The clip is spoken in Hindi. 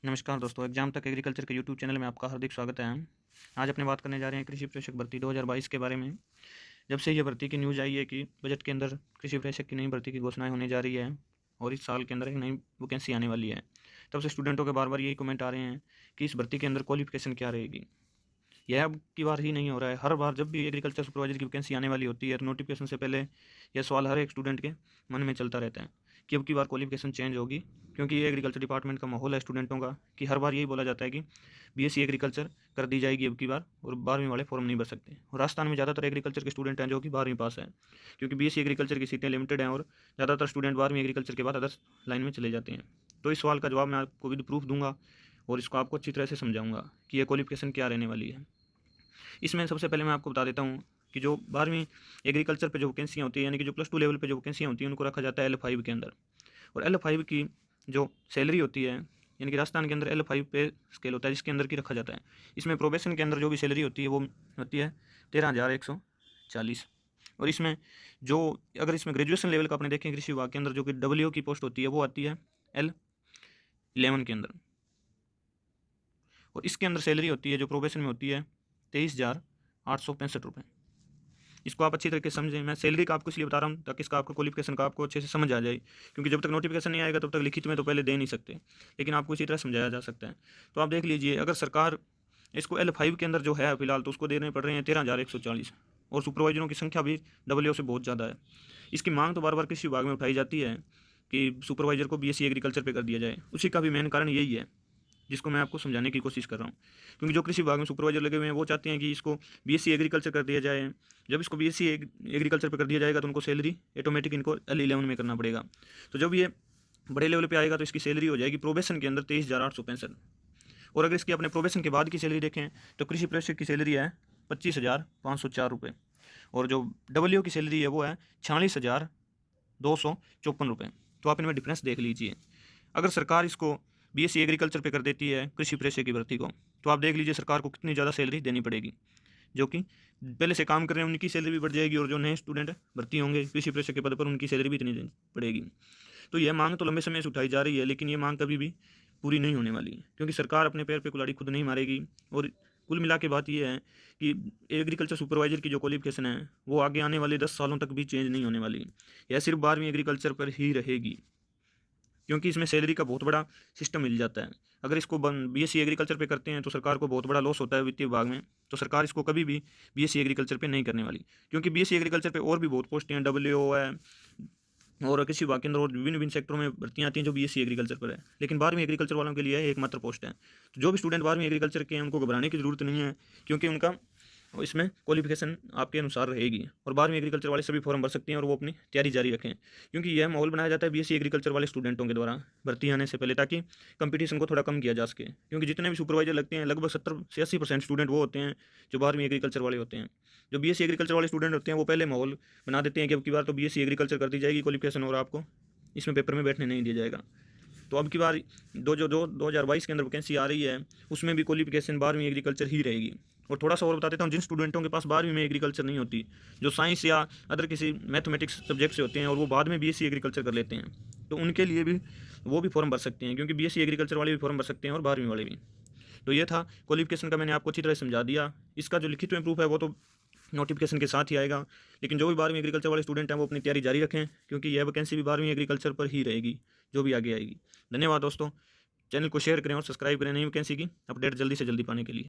नमस्कार दोस्तों, एग्जाम तक एग्रीकल्चर के यूट्यूब चैनल में आपका हार्दिक स्वागत है। आज अपने बात करने जा रहे हैं कृषि प्रेषक भर्ती 2022 के बारे में। जब से ये भर्ती की न्यूज़ आई है कि बजट के अंदर कृषि प्रेषक की नई भर्ती की घोषणाएं होने जा रही है और इस साल के अंदर एक नई वैकेंसी आने वाली है, तब से स्टूडेंटों के बार बार यही कमेंट आ रहे हैं कि इस भर्ती के अंदर क्वालिफिकेशन क्या रहेगी। यह अब की बार ही नहीं हो रहा है, हर बार जब भी एग्रीकल्चर सुपरवाइजर की वैकेंसी आने वाली होती है तो नोटिफिकेशन से पहले यह सवाल हर एक स्टूडेंट के मन में चलता रहता है कि अब की बार क्वालिफिकेशन चेंज होगी, क्योंकि ये एग्रीकल्चर डिपार्टमेंट का माहौल है स्टूडेंटों का कि हर बार यही बोला जाता है कि बीएससी एग्रीकल्चर कर दी जाएगी अब की बार और 12वीं वाले फॉर्म नहीं भर सकते। और राजस्थान में ज़्यादातर एग्रीकल्चर के स्टूडेंट हैं जो कि 12वीं पास है, क्योंकि बीएससी एग्रीकल्चर की सीटें लिमिटेड हैं और ज़्यादातर स्टूडेंट 12वीं एग्रीकल्चर के बाद अदर्स लाइन में चले जाते हैं। तो इस सवाल का जवाब मैं आपको विद प्रूफ दूंगा और इसको आपको अच्छी तरह से समझाऊंगा कि यह क्वालिफिकेशन क्या रहने वाली है। इसमें सबसे पहले मैं आपको बता देता हूँ कि जो 12वीं एग्रीकल्चर पे जो वैकेंसियाँ होती है, यानी कि जो +2 लेवल पे जो वैकेंसियाँ होती हैं, उनको रखा जाता है L5 के अंदर। और L5 की जो सैलरी होती है, यानी कि राजस्थान के अंदर L5 पे स्केल होता है जिसके अंदर की रखा जाता है। इसमें प्रोबेशन के अंदर जो भी सैलरी होती है वो होती है 13,140। और इसमें जो अगर इसमें ग्रेजुएशन लेवल का अपने देखें कृषि विभाग के अंदर जो कि WO की पोस्ट होती है वो आती है L11 के अंदर। और इसके अंदर सैलरी होती है जो प्रोबेशन में होती है 23,865 रुपये। इसको आप अच्छी तरीके से समझें। मैं सैलरी का आपको इसलिए बता रहा हूँ ताकि इसका आपको क्वालिफिकेशन का आपको अच्छे से समझ आ जाए, क्योंकि जब तक नोटिफिकेशन नहीं आएगा तब तक लिखित में तो पहले दे नहीं सकते, लेकिन आपको इसी तरह समझाया जा सकता है। तो आप देख लीजिए, अगर सरकार इसको L5 के अंदर जो है फिलहाल तो उसको देने पड़ रहे हैं 13,140, और सुपरवाइजरों की संख्या भी WO से बहुत ज़्यादा है। इसकी मांग तो बार बार कृषि विभाग में उठाई जाती है कि सुपरवाइजर को BSc एग्रीकल्चर पे कर दिया जाए। उसी का भी मेन कारण यही है जिसको मैं आपको समझाने की कोशिश कर रहा हूँ, क्योंकि जो कृषि विभाग में सुपरवाइजर लगे हुए हैं वो चाहते हैं कि इसको BSc एग्रीकल्चर कर दिया जाए। जब इसको BSc एग्रीकल्चर पर कर दिया जाएगा तो उनको सैलरी ऑटोमेटिक इनको L11 में करना पड़ेगा। तो जब ये बड़े लेवल पे आएगा तो इसकी सैलरी हो जाएगी प्रोबेशन के अंदर 23,865। और अगर इसकी अपने प्रोबेशन के बाद की सैलरी देखें तो कृषि प्रेषक की सैलरी है 25,504 रुपये, और जो WO की सैलरी है वो है 46,254 रुपये। तो आप इनमें डिफरेंस देख लीजिए। अगर सरकार इसको BSc एग्रीकल्चर पे कर देती है कृषि प्रेषक की भर्ती को, तो आप देख लीजिए सरकार को कितनी ज़्यादा सैलरी देनी पड़ेगी। जो कि पहले से काम कर रहे हैं उनकी सैलरी भी बढ़ जाएगी, और जो नए स्टूडेंट भर्ती होंगे कृषि प्रेषक के पद पर उनकी सैलरी भी इतनी देनी पड़ेगी। तो यह मांग तो लंबे समय से उठाई जा रही है, लेकिन ये मांग कभी भी पूरी नहीं होने वाली है, क्योंकि सरकार अपने पैर पर कुल्हाड़ी खुद नहीं मारेगी। और कुल मिला के बात यह है कि एग्रीकल्चर सुपरवाइजर की जो क्वालिफिकेशन है वो आगे आने वाले 10 सालों तक भी चेंज नहीं होने वाली। यह सिर्फ 12वीं एग्रीकल्चर पर ही रहेगी, क्योंकि इसमें सैलरी का बहुत बड़ा सिस्टम मिल जाता है। अगर इसको BSc एग्रीकल्चर पे करते हैं तो सरकार को बहुत बड़ा लॉस होता है वित्तीय विभाग में, तो सरकार इसको कभी भी BSc एग्रीकल्चर पे नहीं करने वाली, क्योंकि BSc एग्रीकल्चर पे और भी बहुत पोस्टें हैं, WO है और कृषि विभाग के अंदर और विभिन्न विभिन्न सेक्टरों में भर्तियाँ आती हैं जो BSc एग्रीकल्चर पर है, लेकिन 12वीं एग्रीकल्चर वालों के लिए एकमात्र पोस्ट है। तो जो भी स्टूडेंट 12वीं एग्रीकल्चर के हैं उनको घबराने की जरूरत नहीं है, क्योंकि उनका इसमें क्वालिफिकेशन आपके अनुसार रहेगी, और 12वीं एग्रीकल्चर वाले सभी फॉर्म भर सकते हैं और वो अपनी तैयारी जारी रखें, क्योंकि यह माहौल बनाया जाता है BSc एग्रीकल्चर वाले स्टूडेंटों के द्वारा भर्ती आने से पहले, ताकि कंपटीशन को थोड़ा कम किया जा सके। क्योंकि जितने भी सुपरवाइजर लगते हैं लगभग 70 से 80% स्टूडेंट वो होते हैं जो 12वीं एग्रीकल्चर वाले होते हैं। जो BSc एग्रीकल्चर वाले स्टूडेंट होते हैं वो पहले माहौल बना देते हैं कि अब की बार तो BSc एग्रीकल्चर कर दी जाएगी क्वालिफिकेशन, और आपको इसमें पेपर में बैठने नहीं दिया जाएगा। तो अब की बार 2022 के अंदर वैकेंसी आ रही है उसमें भी क्वालिफिकेशन 12वीं एग्रीकल्चर ही रहेगी। और थोड़ा सा और बता देता हूँ, जिन स्टूडेंटों के पास 12वीं में एग्रीकल्चर नहीं होती, जो साइंस या अदर किसी मैथमेटिक्स सब्जेक्ट से होते हैं और वो बाद में BSc एग्रीकल्चर कर लेते हैं, तो उनके लिए भी वो भी फॉर्म भर सकते हैं, क्योंकि BSc एग्रीकल्चर वाले भी फॉर्म भर सकते हैं और 12वीं वाले भी। तो ये था क्वालिफिकेशन का, मैंने आपको अच्छी तरह समझा दिया। इसका जो लिखित में प्रूफ है वो तो नोटिफिकेशन के साथ ही आएगा, लेकिन जो भी 12वीं एग्रीकल्चर वाले स्टूडेंट हैं वो अपनी तैयारी जारी रखें, क्योंकि यह वैकेंसी भी 12वीं एग्रीकल्चर पर ही रहेगी जो भी आगे आएगी। धन्यवाद दोस्तों। चैनल को शेयर करें और सब्सक्राइब करें नई वैकेंसी की अपडेट जल्दी से जल्दी पाने के लिए।